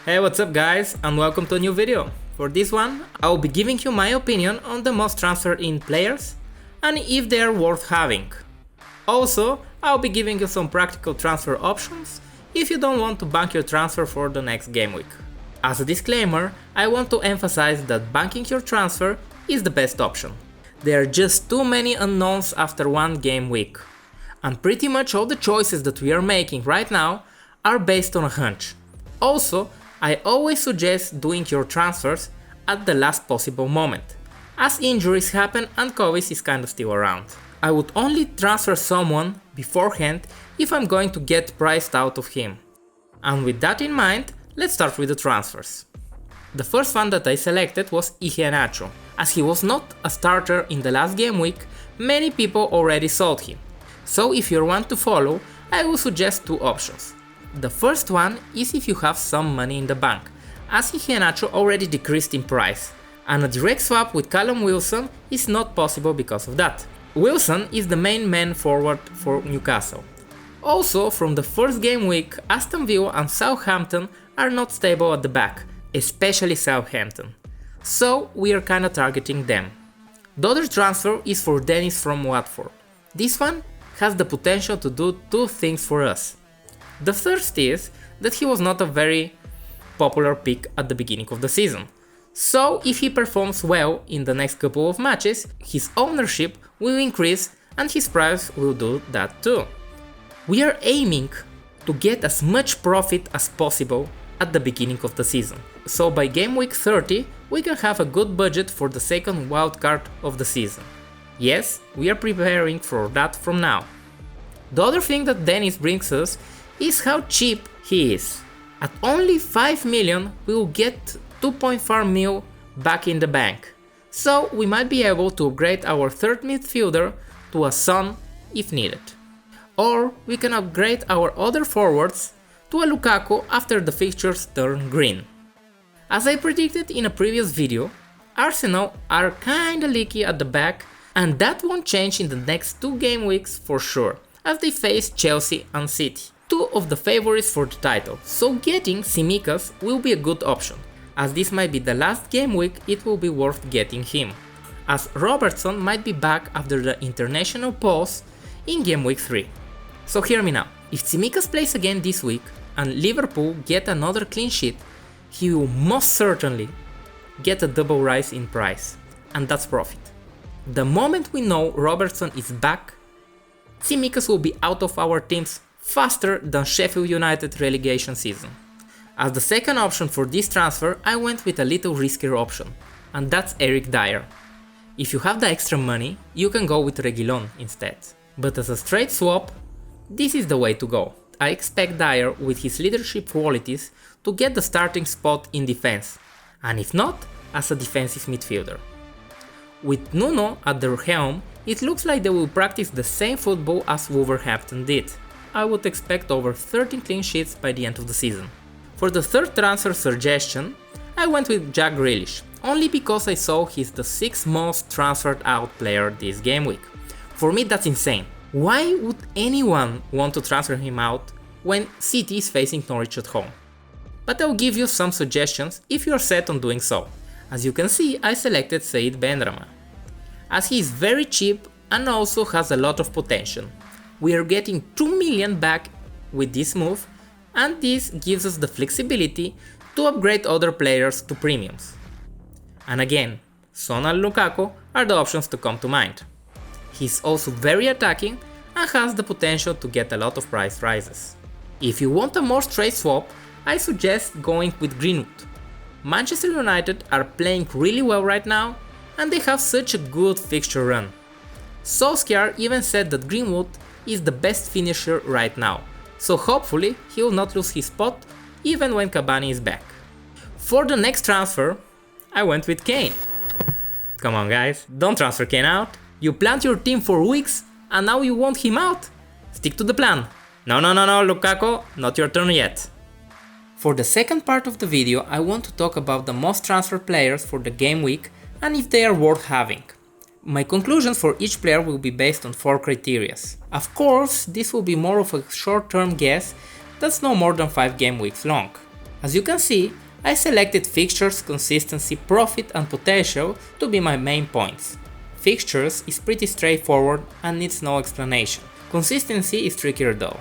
Hey, what's up guys, and welcome to a new video. For this one, I'll be giving you my opinion on the most transferred in players and if they are worth having. Also, I'll be giving you some practical transfer options if you don't want to bank your transfer for the next game week. As a disclaimer, I want to emphasize that banking your transfer is the best option. There are just too many unknowns after one game week. And pretty much all the choices that we are making right now are based on a hunch. Also, I always suggest doing your transfers at the last possible moment, as injuries happen and COVID is kind of still around. I would only transfer someone beforehand if I'm going to get priced out of him. And with that in mind, let's start with the transfers. The first one that I selected was Iheanacho. As he was not a starter in the last game week, many people already sold him. So if you want to follow, I will suggest two options. The first one is if you have some money in the bank, as Iheanacho already decreased in price, and a direct swap with Callum Wilson is not possible because of that. Wilson is the main man forward for Newcastle. Also, from the first game week, Aston Villa and Southampton are not stable at the back, especially Southampton. So we are kinda targeting them. The other transfer is for Dennis from Watford. This one has the potential to do two things for us. The first is that he was not a very popular pick at the beginning of the season. So if he performs well in the next couple of matches, his ownership will increase and his price will do that too. We are aiming to get as much profit as possible at the beginning of the season. So by game week 30, we can have a good budget for the second wildcard of the season. Yes, we are preparing for that from now. The other thing that Dennis brings us is how cheap he is. At only 5 million, we will get 2.4 mil back in the bank. So we might be able to upgrade our third midfielder to a Son if needed. Or we can upgrade our other forwards to a Lukaku after the fixtures turn green. As I predicted in a previous video, Arsenal are kinda leaky at the back, and that won't change in the next 2 game weeks for sure, as they face Chelsea and City, two of the favorites for the title, so getting Tsimikas will be a good option. As this might be the last game week, it will be worth getting him, as Robertson might be back after the international pause in game week 3. So hear me now, if Tsimikas plays again this week and Liverpool get another clean sheet, he will most certainly get a double rise in price, and that's profit. The moment we know Robertson is back, Tsimikas will be out of our teams faster than Sheffield United relegation season. As the second option for this transfer, I went with a little riskier option, and that's Eric Dyer. If you have the extra money, you can go with Reguilón instead. But as a straight swap, this is the way to go. I expect Dyer with his leadership qualities to get the starting spot in defense, and if not, as a defensive midfielder. With Nuno at their helm, it looks like they will practice the same football as Wolverhampton did. I would expect over 13 clean sheets by the end of the season. For the third transfer suggestion, I went with Jack Grealish, only because I saw he's the 6th most transferred out player this game week. For me that's insane. Why would anyone want to transfer him out when City is facing Norwich at home? But I'll give you some suggestions if you are set on doing so. As you can see, I selected Benrahma, as he is very cheap and also has a lot of potential. We are getting 2 million back with this move, and this gives us the flexibility to upgrade other players to premiums. And again, Son and Lukaku are the options to come to mind. He's also very attacking and has the potential to get a lot of price rises. If you want a more straight swap, I suggest going with Greenwood. Manchester United are playing really well right now, and they have such a good fixture run. Solskjaer even said that Greenwood is the best finisher right now, so hopefully he will not lose his spot even when Cavani is back. For the next transfer, I went with Kane. Come on guys, don't transfer Kane out. You planned your team for weeks and now you want him out? Stick to the plan. No, Lukaku, not your turn yet. For the second part of the video, I want to talk about the most transferred players for the game week and if they are worth having. My conclusions for each player will be based on 4 criteria. Of course, this will be more of a short-term guess that's no more than 5 game weeks long. As you can see, I selected fixtures, consistency, profit and potential to be my main points. Fixtures is pretty straightforward and needs no explanation. Consistency is trickier though.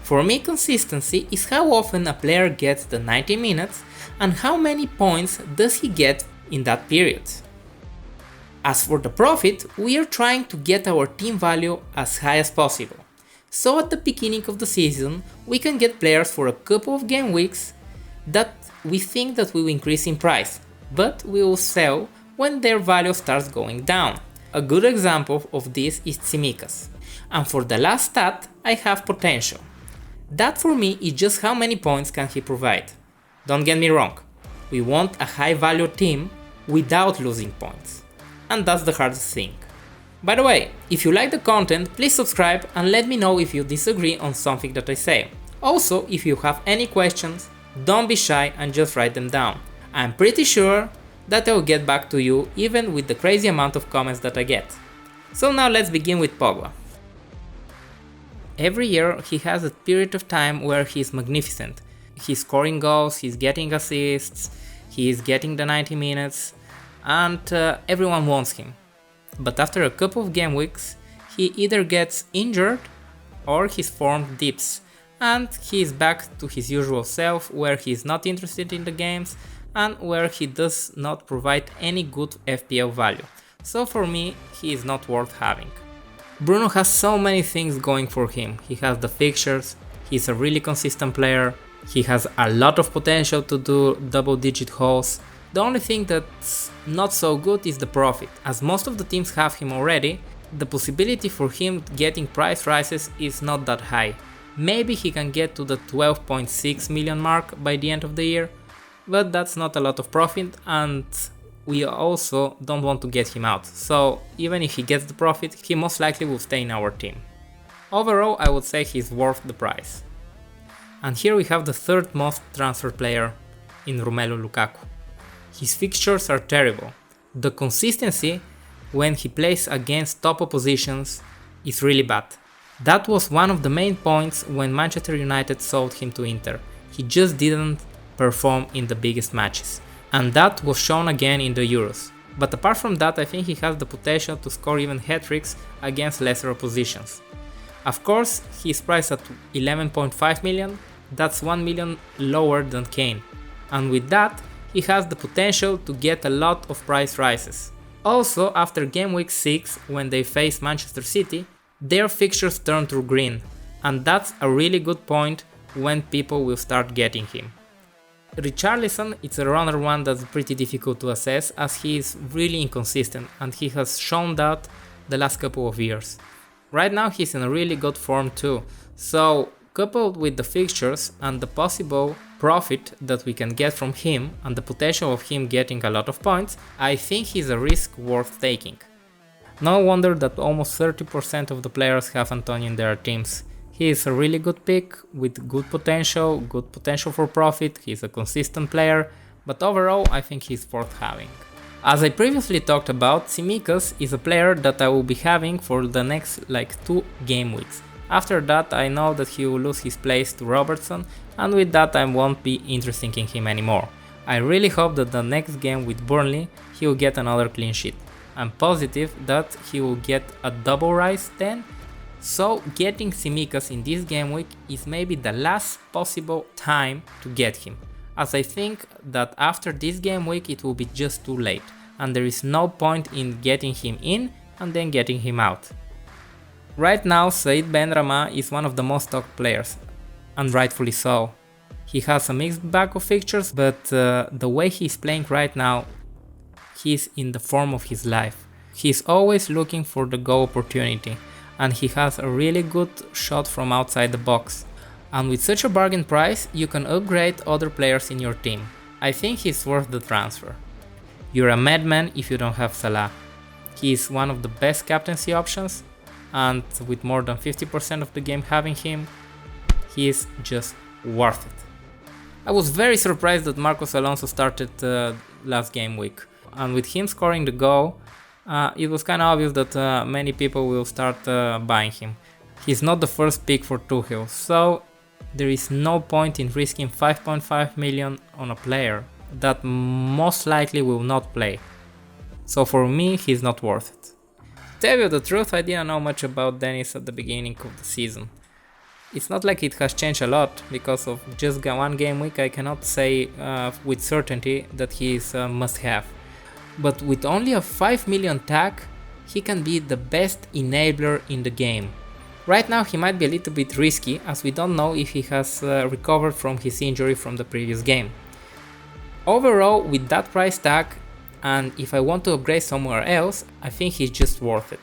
For me, consistency is how often a player gets the 90 minutes and how many points does he get in that period. As for the profit, we are trying to get our team value as high as possible. So at the beginning of the season, we can get players for a couple of game weeks that we think that will increase in price, but we will sell when their value starts going down. A good example of this is Tsimikas. And for the last stat, I have potential. That for me is just how many points can he provide. Don't get me wrong, we want a high value team without losing points. And that's the hardest thing. By the way, if you like the content, please subscribe and let me know if you disagree on something that I say. Also, if you have any questions, don't be shy and just write them down. I'm pretty sure that I will get back to you even with the crazy amount of comments that I get. So now let's begin with Pogba. Every year he has a period of time where he's magnificent. He's scoring goals, he's getting assists, he's getting the 90 minutes and everyone wants him. But after a couple of game weeks, he either gets injured or his form dips and he is back to his usual self where he is not interested in the games and where he does not provide any good FPL value. So for me, he is not worth having. Bruno has so many things going for him. He has the fixtures, he's a really consistent player, he has a lot of potential to do double-digit goals. The only thing that's not so good is the profit. As most of the teams have him already, the possibility for him getting price rises is not that high. Maybe he can get to the 12.6 million mark by the end of the year, but that's not a lot of profit and we also don't want to get him out. So even if he gets the profit, he most likely will stay in our team. Overall, I would say he's worth the price. And here we have the third most transferred player in Romelu Lukaku. His fixtures are terrible. The consistency when he plays against top oppositions is really bad. That was one of the main points when Manchester United sold him to Inter. He just didn't perform in the biggest matches. And that was shown again in the Euros. But apart from that, I think he has the potential to score even hat-tricks against lesser oppositions. Of course, he is priced at 11.5 million, that's 1 million lower than Kane. And with that, he has the potential to get a lot of price rises. Also, after game week 6, when they face Manchester City, their fixtures turn to green, and that's a really good point when people will start getting him. Richarlison is another one that's pretty difficult to assess as he is really inconsistent and he has shown that the last couple of years. Right now he's in a really good form too, so coupled with the fixtures and the possible profit that we can get from him and the potential of him getting a lot of points, I think he's a risk worth taking. No wonder that almost 30% of the players have Antonio in their teams. He is a really good pick with good potential for profit, he's a consistent player, but overall I think he's worth having. As I previously talked about, Tsimikas is a player that I will be having for the next 2 game weeks. After that I know that he will lose his place to Robertson and with that I won't be interested in him anymore. I really hope that the next game with Burnley he will get another clean sheet. I'm positive that he will get a double rise then. So getting Tsimikas in this game week is maybe the last possible time to get him, as I think that after this game week it will be just too late and there is no point in getting him in and then getting him out. Right now Benrahma is one of the most talked players, and rightfully so. He has a mixed bag of fixtures, but the way he's playing right now, he's in the form of his life. He's always looking for the goal opportunity. And he has a really good shot from outside the box. And with such a bargain price, you can upgrade other players in your team. I think he's worth the transfer. You're a madman if you don't have Salah. He is one of the best captaincy options, and with more than 50% of the game having him, he is just worth it. I was very surprised that Marcos Alonso started last game week, and with him scoring the goal, it was kind of obvious that many people will start buying him. He's not the first pick for Tuchel, so there is no point in risking 5.5 million on a player that most likely will not play. So for me, he's not worth it. To tell you the truth, I didn't know much about Dennis at the beginning of the season. It's not like it has changed a lot, because of just one game week I cannot say with certainty that he is a must-have. But with only a 5 million tag, he can be the best enabler in the game. Right now he might be a little bit risky, as we don't know if he has recovered from his injury from the previous game. Overall, with that price tag, and if I want to upgrade somewhere else, I think he's just worth it.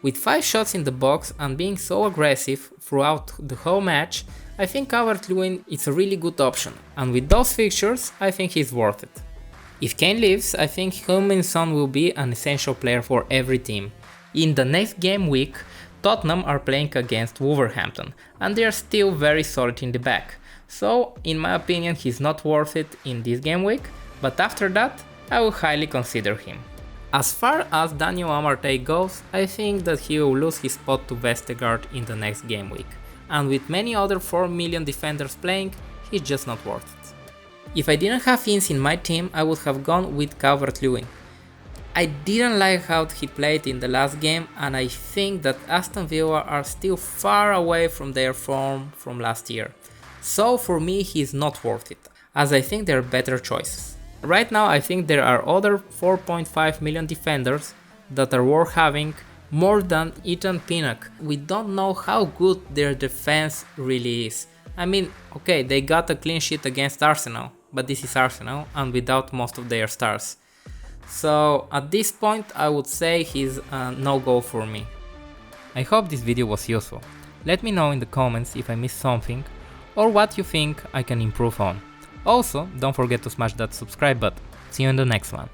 With 5 shots in the box and being so aggressive throughout the whole match, I think Calvert-Lewin is a really good option, and with those fixtures, I think he's worth it. If Kane leaves, I think Heung-Min Son will be an essential player for every team. In the next game week, Tottenham are playing against Wolverhampton, and they are still very solid in the back, so in my opinion he's not worth it in this game week, but after that I will highly consider him. As far as Daniel Amartey goes, I think that he will lose his spot to Vestergaard in the next game week, and with many other 4 million defenders playing, he's just not worth it. If I didn't have Ince in my team, I would have gone with Calvert-Lewin. I didn't like how he played in the last game, and I think that Aston Villa are still far away from their form from last year. So for me he's not worth it, as I think there are better choices. Right now I think there are other 4.5 million defenders that are worth having more than Ethan Pinnock. We don't know how good their defense really is. I mean, okay, they got a clean sheet against Arsenal, but this is Arsenal and without most of their stars. So at this point I would say he's a no-go for me. I hope this video was useful. Let me know in the comments if I missed something or what you think I can improve on. Also, don't forget to smash that subscribe button. See you in the next one.